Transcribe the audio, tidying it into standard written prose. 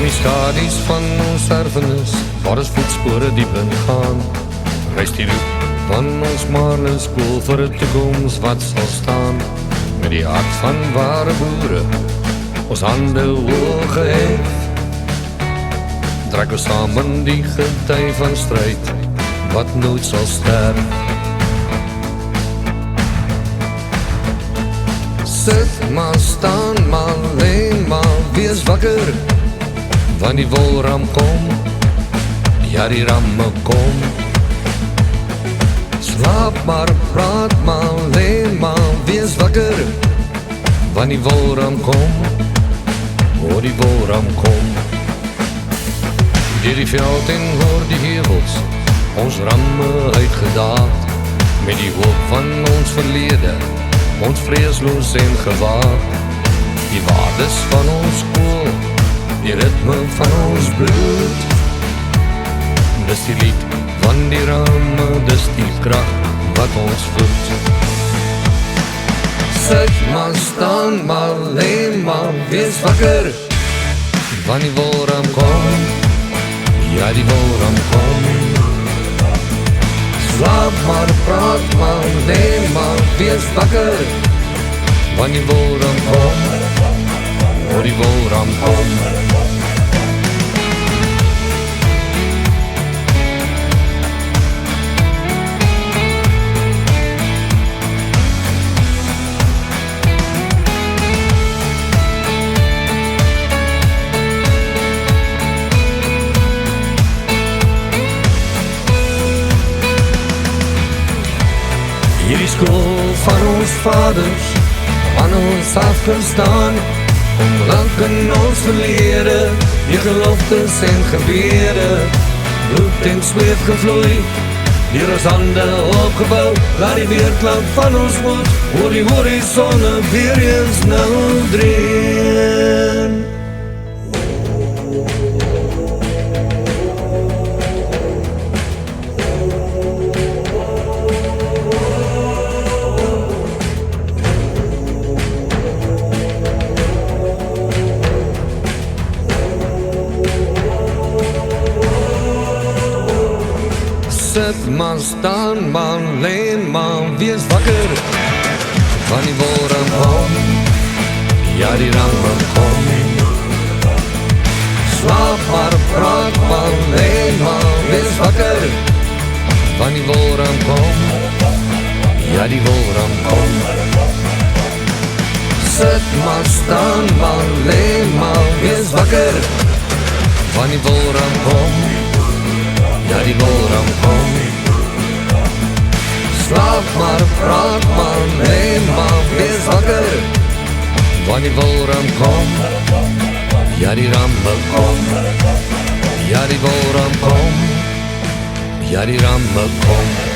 In die skadies van ons erfenis, waar ons voetspore diep in gaan, reis die roep van ons Marlinskool vir 'n toekoms wat sal staan. Met die hart van ware boere, ons hande hoog gehef, trek ons samen die gety van stryd wat nooit sal sterf. Sit maar, staan maar, leen maar, wees wakker, want die wolram kom, ja die ramme kom. Slaap maar, praat maar, leen maar, wees wakker, want die wolram kom, oh die wolram kom. Deur die veld en oor die hevels, ons ramme uitgedaag, met die hoop van ons verlede, ons vreesloos en gewaag. Die waardes van ons skool, die ritme van ons bloed, dis die lied van die ramme, dis die krag wat ons voed. Sit maar, staan maar, leen maar, wees wakker, want die wolram kom, ja die wolram kom. Slaap maar, praat maar, leen maar, wees wakker, want die wolram kom, oh die wolram kom. Hierdie skool van ons vaders, aan ons afgestaan, omlank in ons verlede, die geloftes en gebede, bloed en zweet gevloei, deur ons hande opgebou, laat die weerklank van ons moed, oor die horizonne weer eens nou dreun. Sit maar, staan maar, leen maar, wees wakker, want die wolram kom, ja die ramme kom. Slaap maar, praat maar, leen maar, wees wakker, want die wolram kom, ja die wolram kom. Sit maar, staan maar, leen maar, wees wakker, want die wolram kom, ja die wolram kom. Slaap maar, praat maar, leen maar, wees wakker, want die wolram kom, ja die ramme kom, ja die wolram kom, ja die ramme kom.